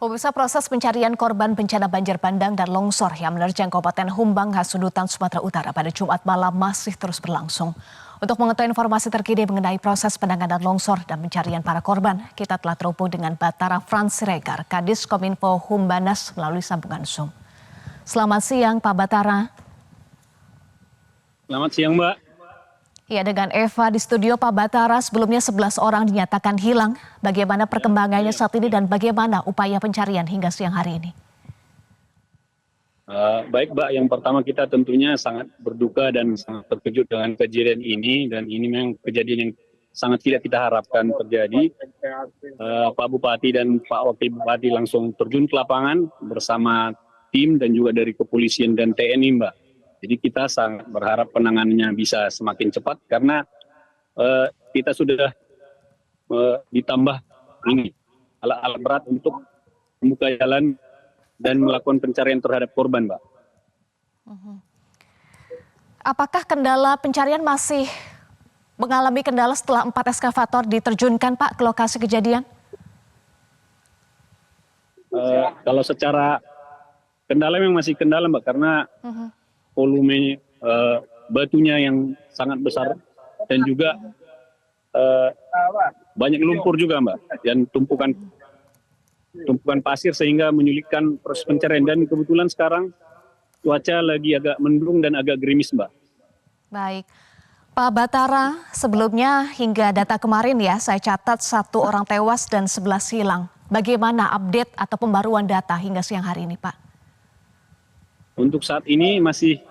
Pemirsa, proses pencarian korban bencana banjir bandang dan longsor yang menerjang Kabupaten Humbang, Hasundutan, Sumatera Utara pada Jumat malam masih terus berlangsung. Untuk mengetahui informasi terkini mengenai proses penanganan longsor dan pencarian para korban, kita telah terhubung dengan Batara Frans Siregar, Kadis Kominfo Humbanas melalui sambungan Zoom. Selamat siang, Pak Batara. Selamat siang, Mbak. Ya, dengan Eva di studio. Pak Batara, sebelumnya 11 orang dinyatakan hilang. Bagaimana perkembangannya saat ini dan bagaimana upaya pencarian hingga siang hari ini? Baik, Mbak. Yang pertama kita tentunya sangat berduka dan sangat terkejut dengan kejadian ini. Dan ini memang kejadian yang sangat tidak kita harapkan terjadi. Pak Bupati dan Pak Wakil Bupati langsung terjun ke lapangan bersama tim dan juga dari kepolisian dan TNI, Mbak. Jadi kita sangat berharap penanganannya bisa semakin cepat karena kita sudah ditambah ini alat-alat berat untuk membuka jalan dan melakukan pencarian terhadap korban, Mbak. Apakah kendala pencarian masih mengalami kendala setelah 4 eskavator diterjunkan, Pak, ke lokasi kejadian? Kalau secara kendala memang masih kendala, Mbak, karena volume batunya yang sangat besar dan juga banyak lumpur juga, Mbak, dan tumpukan pasir sehingga menyulitkan proses pencarian. Dan kebetulan sekarang cuaca lagi agak mendung dan agak gerimis, Mbak. Baik, Pak Batara, sebelumnya hingga data kemarin ya saya catat 1 orang tewas dan 11 hilang. Bagaimana update atau pembaruan data hingga siang hari ini, Pak? Untuk saat ini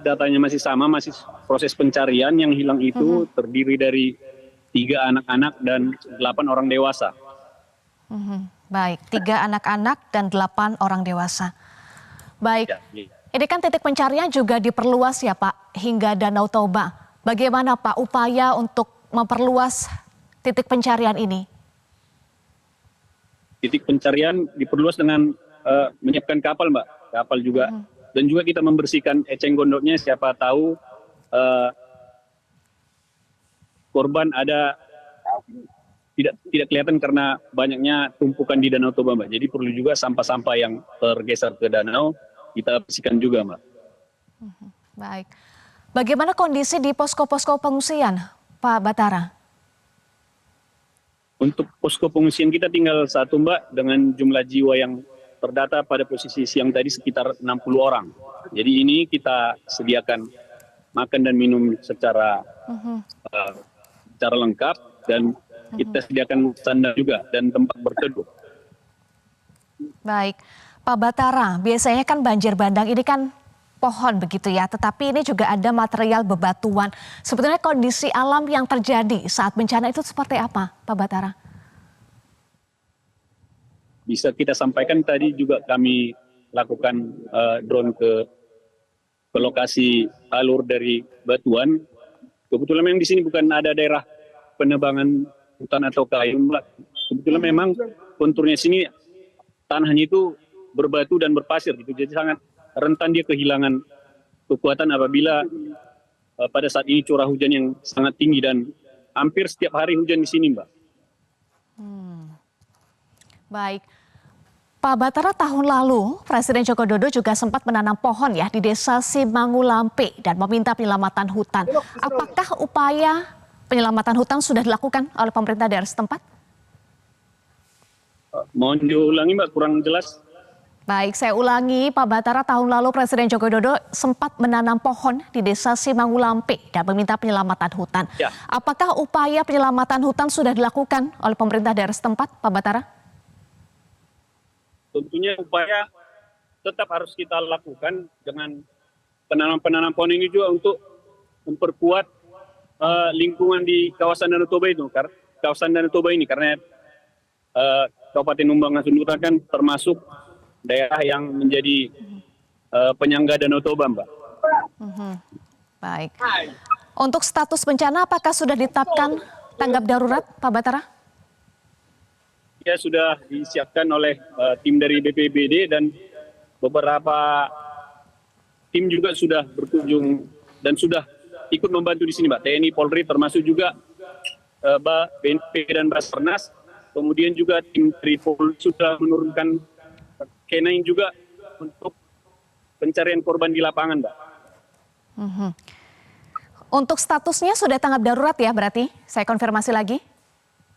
datanya masih sama, masih proses pencarian. Yang hilang itu terdiri dari 3 anak-anak dan 8 orang dewasa. Baik, 3 anak-anak dan 8 orang dewasa. Baik, ini kan titik pencarian juga diperluas ya, Pak, hingga Danau Toba. Bagaimana, Pak, upaya untuk memperluas titik pencarian ini? Titik pencarian diperluas dengan menyiapkan kapal, Mbak. Kapal juga. Dan juga kita membersihkan eceng gondoknya, siapa tahu korban ada tidak kelihatan karena banyaknya tumpukan di Danau Toba, Mbak. Jadi perlu juga sampah-sampah yang tergeser ke danau kita bersihkan juga, Mbak. Baik. Bagaimana kondisi di posko-posko pengungsian, Pak Batara? Untuk posko pengungsian kita tinggal 1, Mbak, dengan jumlah jiwa yang terdata pada posisi siang tadi sekitar 60 orang. Jadi ini kita sediakan makan dan minum secara lengkap dan kita sediakan sandal juga dan tempat berteduh. Baik, Pak Batara, biasanya kan banjir bandang ini kan pohon begitu ya, tetapi ini juga ada material bebatuan. Sebetulnya kondisi alam yang terjadi saat bencana itu seperti apa, Pak Batara? Bisa kita sampaikan tadi juga kami lakukan drone ke lokasi alur dari batuan. Kebetulan memang di sini bukan ada daerah penebangan hutan atau kayu. Kebetulan memang konturnya sini tanahnya itu berbatu dan berpasir gitu. Jadi sangat rentan dia kehilangan kekuatan apabila pada saat ini curah hujan yang sangat tinggi dan hampir setiap hari hujan di sini, Mbak. Baik, Pak Batara, tahun lalu Presiden Joko Widodo juga sempat menanam pohon ya di Desa Simangulampe dan meminta penyelamatan hutan. Apakah upaya penyelamatan hutan sudah dilakukan oleh pemerintah daerah setempat? Mohon diulangi, Mbak, kurang jelas. Baik, saya ulangi, Pak Batara, tahun lalu Presiden Joko Widodo sempat menanam pohon di Desa Simangulampe dan meminta penyelamatan hutan. Ya. Apakah upaya penyelamatan hutan sudah dilakukan oleh pemerintah daerah setempat, Pak Batara? Tentunya upaya tetap harus kita lakukan dengan penanam pohon ini juga untuk memperkuat lingkungan di kawasan Danau Toba itu. Kawasan Danau Toba ini karena Kabupaten Humbang Hasundutan kan termasuk daerah yang menjadi penyangga Danau Toba, Mbak. Baik. Untuk status bencana apakah sudah ditetapkan tanggap darurat, Pak Batara? Ya, sudah disiapkan oleh tim dari BPBD dan beberapa tim juga sudah berkunjung dan sudah ikut membantu di sini, Mbak. TNI, Polri, termasuk juga BNP dan Basarnas. Kemudian juga tim dari Polri sudah menurunkan K9 juga untuk pencarian korban di lapangan, Mbak. Untuk statusnya sudah tanggap darurat ya berarti? Saya konfirmasi lagi.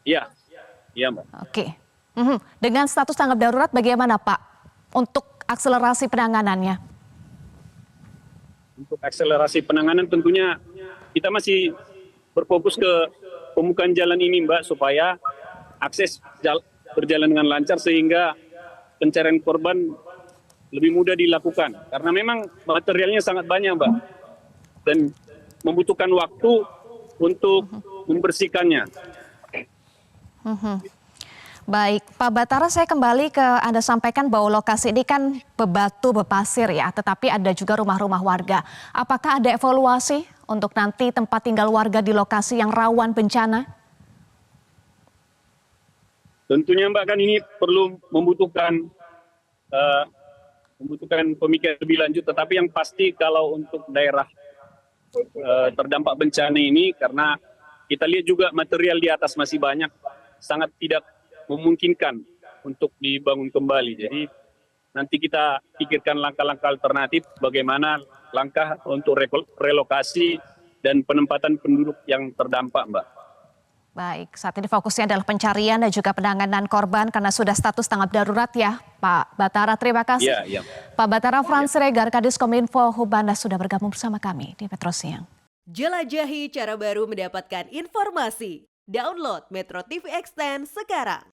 Iya, iya Mbak. Oke. Dengan status tanggap darurat bagaimana Pak untuk akselerasi penanganannya? Untuk akselerasi penanganan tentunya kita masih berfokus ke pembukaan jalan ini Mbak, supaya akses berjalan dengan lancar sehingga pencarian korban lebih mudah dilakukan. Karena memang materialnya sangat banyak Mbak, dan membutuhkan waktu untuk membersihkannya. Baik, Pak Batara, saya kembali ke Anda sampaikan bahwa lokasi ini kan bebatu, bepasir ya, tetapi ada juga rumah-rumah warga. Apakah ada evaluasi untuk nanti tempat tinggal warga di lokasi yang rawan bencana? Tentunya Mbak, kan ini perlu membutuhkan pemikiran lebih lanjut, tetapi yang pasti kalau untuk daerah terdampak bencana ini, karena kita lihat juga material di atas masih banyak, sangat tidak memungkinkan untuk dibangun kembali. Jadi nanti kita pikirkan langkah-langkah alternatif bagaimana langkah untuk relokasi dan penempatan penduduk yang terdampak, Mbak. Baik, saat ini fokusnya adalah pencarian dan juga penanganan korban karena sudah status tanggap darurat ya Pak Batara. Terima kasih. Iya. Pak Batara, Frans Siregar, Kadis Kominfo Hubanas sudah bergabung bersama kami di Metro Siang. Jelajahi cara baru mendapatkan informasi. Download Metro TV Extend sekarang.